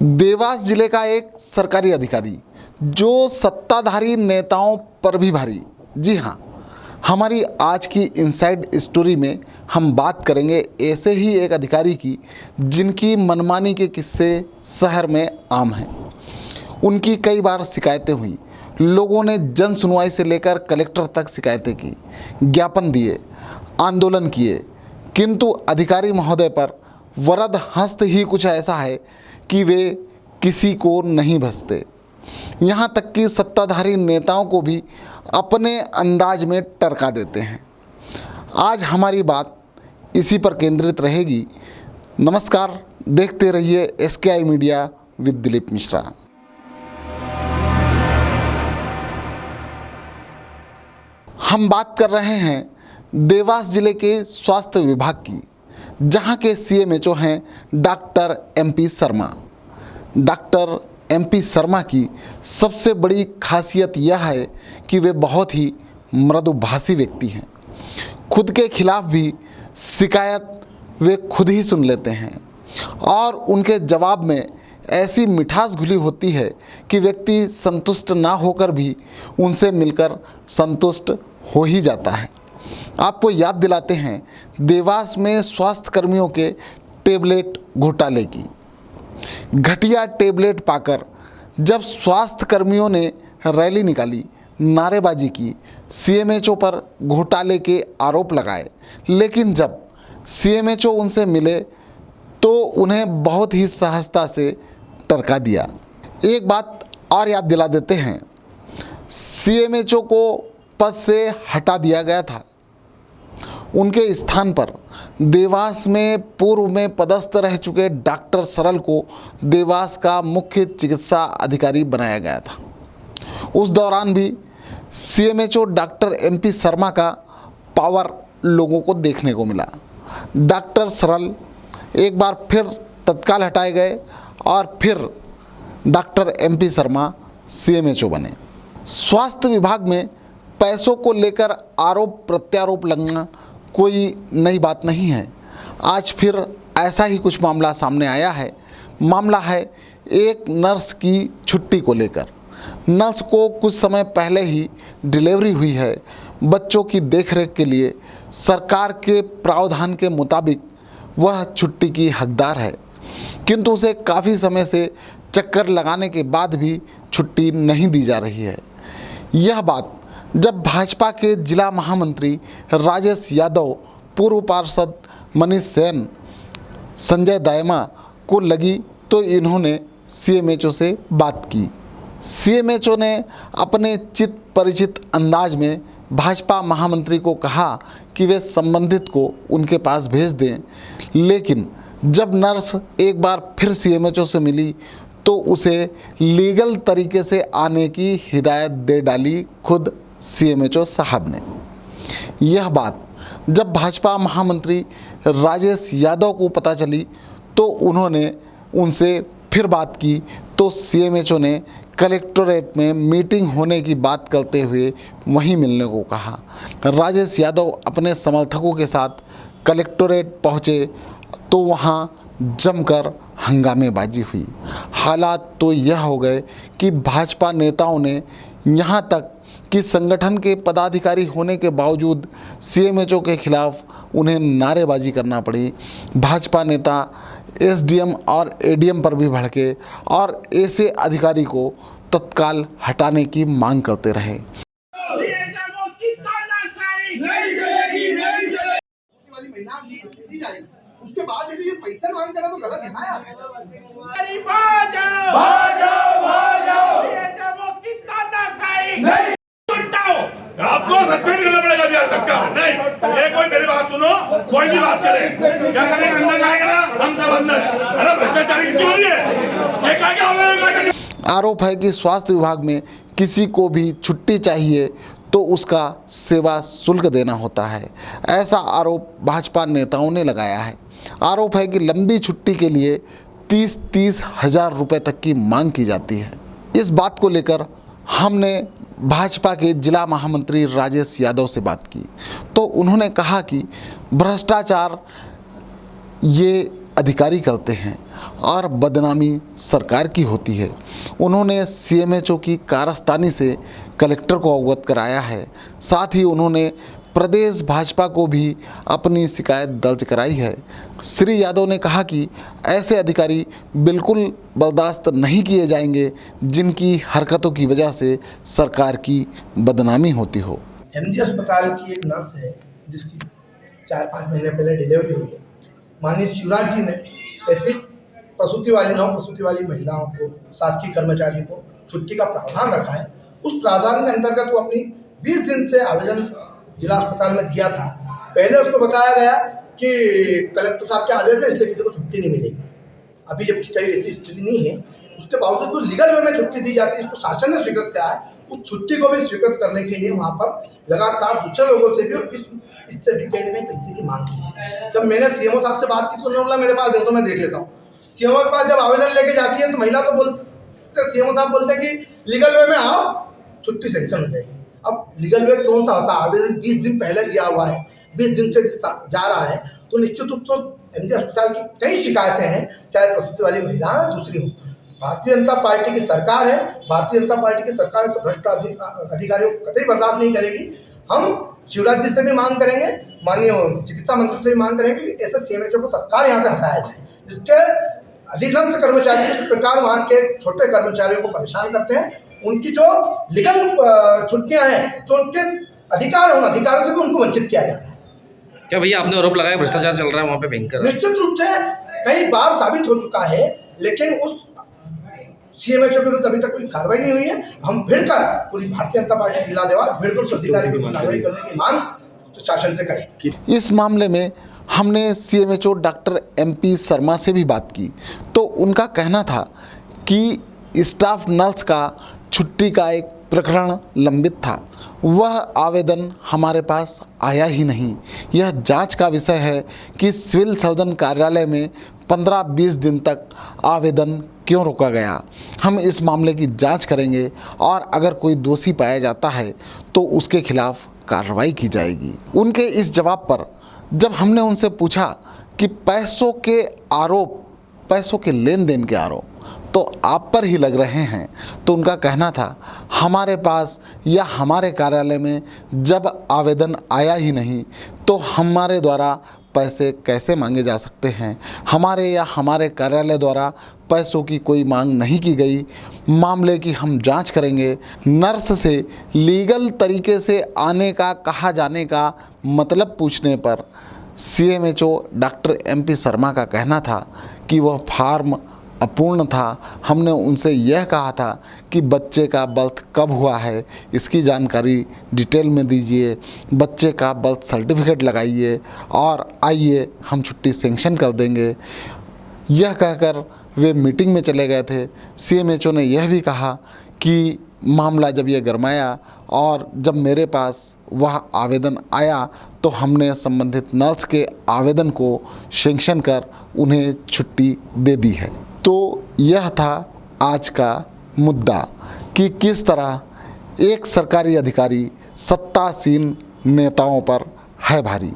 देवास जिले का एक सरकारी अधिकारी जो सत्ताधारी नेताओं पर भी भारी। जी हाँ, हमारी आज की इनसाइड स्टोरी में हम बात करेंगे ऐसे ही एक अधिकारी की जिनकी मनमानी के किस्से शहर में आम हैं। उनकी कई बार शिकायतें हुई, लोगों ने जन सुनवाई से लेकर कलेक्टर तक शिकायतें की, ज्ञापन दिए, आंदोलन किए, किंतु अधिकारी महोदय पर वरद हस्त ही कुछ ऐसा है कि वे किसी को नहीं भसते। यहाँ तक कि सत्ताधारी नेताओं को भी अपने अंदाज में टरका देते हैं। आज हमारी बात इसी पर केंद्रित रहेगी। नमस्कार, देखते रहिए SKI media with Dilip Mishra. हम बात कर रहे हैं देवास जिले के स्वास्थ्य विभाग की, जहां के CMHO हैं doctor MP Sharma. Doctor MP Sharma की सबसे बड़ी खासियत यह है कि वे बहुत ही मृदुभाषी व्यक्ति हैं। खुद के खिलाफ भी शिकायत वे खुद ही सुन लेते हैं और उनके जवाब में ऐसी मिठास घुली होती है कि व्यक्ति संतुष्ट ना होकर भी उनसे मिलकर संतुष्ट हो ही जाता है। आपको याद दिलाते हैं देवास में स्वास्थ्य कर्मियों के टेबलेट घोटाले की। घटिया टेबलेट पाकर जब स्वास्थ्य कर्मियों ने रैली निकाली, नारेबाजी की, CMHO पर घोटाले के आरोप लगाए, लेकिन जब CMHO उनसे मिले तो उन्हें बहुत ही सहजता से टरका दिया। एक बात और याद दिला देते हैं, CMHO को पद से हटा दिया गया था। उनके स्थान पर देवास में पूर्व में पदस्थ रह चुके डॉक्टर सरल को देवास का मुख्य चिकित्सा अधिकारी बनाया गया था। उस दौरान भी CMHO डॉक्टर MP शर्मा का पावर लोगों को देखने को मिला। डॉक्टर सरल एक बार फिर तत्काल हटाए गए और फिर डॉक्टर MP शर्मा CMHO बने। स्वास्थ्य विभाग में पैसों को लेकर आरोप प्रत्यारोप लगना कोई नई बात नहीं है। आज फिर ऐसा ही कुछ मामला सामने आया है। मामला है एक नर्स की छुट्टी को लेकर। नर्स को कुछ समय पहले ही डिलीवरी हुई है। बच्चों की देखरेख के लिए सरकार के प्रावधान के मुताबिक वह छुट्टी की हकदार है, किंतु उसे काफ़ी समय से चक्कर लगाने के बाद भी छुट्टी नहीं दी जा रही है। यह बात जब भाजपा के जिला महामंत्री राजेश यादव, पूर्व पार्षद मनीष सेन, संजय दायमा को लगी तो इन्होंने CMHO से बात की। CMHO ने अपने चित परिचित अंदाज में भाजपा महामंत्री को कहा कि वे संबंधित को उनके पास भेज दें, लेकिन जब नर्स एक बार फिर CMHO से मिली तो उसे लीगल तरीके से आने की हिदायत दे डाली खुद CMHO साहब ने। यह बात जब भाजपा महामंत्री राजेश यादव को पता चली तो उन्होंने उनसे फिर बात की तो CMHO ने कलेक्टोरेट में मीटिंग होने की बात करते हुए वहीं मिलने को कहा। राजेश यादव अपने समर्थकों के साथ कलेक्टोरेट पहुंचे तो वहां जमकर हंगामेबाजी हुई। हालात तो यह हो गए कि भाजपा नेताओं ने यहाँ तक कि संगठन के पदाधिकारी होने के बावजूद CMHO के खिलाफ उन्हें नारेबाजी करना पड़ी। भाजपा नेता SDM और ADM पर भी भड़के और ऐसे अधिकारी को तत्काल हटाने की मांग करते रहे। उसके बाद यदि ये पैसा मांग करा तो गलत है ना यार। आपको सस्पेंड करना पड़ेगा बिहार सरकार। नहीं, ये कोई मेरी बात सुनो, कोई भी बात करे, क्या करेंगे? अंदर आएगा ना, हम सब अंदर। अरे भ्रष्टाचारी क्यों नहीं है? ये क्या आरोप है कि स्वास्थ्य विभाग में किसी को भी छुट्टी चाहिए तो उसका सेवा शुल्क देना होता है। ऐसा आरोप भाजपा नेताओं ने लगाया है। आरोप है कि लंबी छुट्टी के लिए 30-30 हज़ार रुपये तक की मांग की जाती है। इस बात को लेकर हमने भाजपा के जिला महामंत्री राजेश यादव से बात की तो उन्होंने कहा कि भ्रष्टाचार ये अधिकारी करते हैं और बदनामी सरकार की होती है। उन्होंने सीएमएचओ की कारस्तानी से कलेक्टर को अवगत कराया है। साथ ही उन्होंने प्रदेश भाजपा को भी अपनी शिकायत दर्ज कराई है। श्री यादव ने कहा कि ऐसे अधिकारी बिल्कुल बर्दाश्त नहीं किए जाएंगे जिनकी हरकतों की वजह से सरकार की बदनामी होती हो। एमजी अस्पताल की एक नर्स है जिसकी 4-5 महीने पहले डिलीवरी हुई है। माननीय शिवराज जी ने ऐसी प्रसूति वाली महिलाओं को, शासकीय कर्मचारी को छुट्टी का प्रावधान रखा है। उस प्रावधान के अंतर्गत वो अपनी 20 दिन से आवेदन जिला अस्पताल में दिया था। पहले उसको बताया गया कि कलेक्टर साहब के आदेश है इसलिए किसी को छुट्टी नहीं मिलेगी। अभी जबकि कहीं ऐसी स्थिति नहीं है, उसके बावजूद जो लीगल वे में छुट्टी दी जाती है इसको शासन ने स्वीकृत किया है। उस छुट्टी को भी स्वीकृत करने के लिए वहाँ पर लगातार दूसरे लोगों से भी और इससे भी कहीं नहीं पैसे की मांग की। जब मैंने सीएमओ साहब से बात की तो उन्होंने बोला मेरे पास दे दो, मैं देख लेता हूँ। सीएमओ के पास जब आवेदन लेके जाती है तो महिला तो बोलते, सीएमओ साहब बोलते हैं कि लीगल वे में आओ, छुट्टी सेंक्शन हो जाएगी। अब लीगल वे कौन सा होता है? आवेदन 20 दिन पहले दिया हुआ है, 20 दिन से जा रहा है, तो निश्चित रूप से एमजी अस्पताल की कई शिकायतें हैं, चाहे प्रसूति वाली महिला है दूसरी हो। भारतीय जनता पार्टी की सरकार है, भारतीय जनता पार्टी की सरकार से भ्रष्ट अधिकारियों को कतई बर्दाश्त नहीं करेगी। हम शिवराज जी से भी मांग करेंगे, माननीय चिकित्सा मंत्री से भी मांग करेंगे कि ऐसे सीएमएचओ को तत्काल यहाँ से हटाया जाए, जिसके अधिकांश कर्मचारी इस प्रकार वहाँ के छोटे कर्मचारियों को परेशान करते हैं। उनकी जो लीगल छुट्टियां हैं, जो उनके अधिकार हैं, उन अधिकारों से भी उनको वंचित किया जा रहा है। क्या भैया आपने आरोप लगाया भ्रष्टाचार चल रहा है वहाँ पे भयंकर? निश्चित रूप से कई बार साबित हो चुका है, लेकिन उस सीएमएचओ के विरुद्ध अभी तक कोई कार्रवाई नहीं हुई है। हम भिड़कर पूरी भारतीय जनता पार्टी जिला देवाल भिड़कर उस अधिकारी को कार्रवाई करने की मांग शासन से करें। इस मामले में हमने सीएमएचओ डॉक्टर एमपी शर्मा से भी बात की तो उनका कहना था कि स्टाफ नर्स का छुट्टी का एक प्रकरण लंबित था, वह आवेदन हमारे पास आया ही नहीं। यह जांच का विषय है कि सिविल सर्जन कार्यालय में 15-20 दिन तक आवेदन क्यों रोका गया। हम इस मामले की जांच करेंगे और अगर कोई दोषी पाया जाता है तो उसके खिलाफ कार्रवाई की जाएगी। उनके इस जवाब पर जब हमने उनसे पूछा कि पैसों के लेन देन के आरोप तो आप पर ही लग रहे हैं, तो उनका कहना था हमारे पास या हमारे कार्यालय में जब आवेदन आया ही नहीं तो हमारे द्वारा पैसे कैसे मांगे जा सकते हैं। हमारे कार्यालय द्वारा पैसों की कोई मांग नहीं की गई। मामले की हम जांच करेंगे। नर्स से लीगल तरीके से आने का कहा जाने का मतलब पूछने पर सीएमएचओ डॉक्टर एमपी शर्मा का कहना था कि वह फार्म अपूर्ण था। हमने उनसे यह कहा था कि बच्चे का बर्थ कब हुआ है इसकी जानकारी डिटेल में दीजिए, बच्चे का बर्थ सर्टिफिकेट लगाइए और आइए हम छुट्टी सेंक्शन कर देंगे। यह कहकर वे मीटिंग में चले गए थे। सीएमएचओ ने यह भी कहा कि मामला जब ये गरमाया और जब मेरे पास वह आवेदन आया तो हमने संबंधित नर्स के आवेदन को सेंक्शन कर उन्हें छुट्टी दे दी है। तो यह था आज का मुद्दा कि किस तरह एक सरकारी अधिकारी सत्तासीन नेताओं पर है भारी।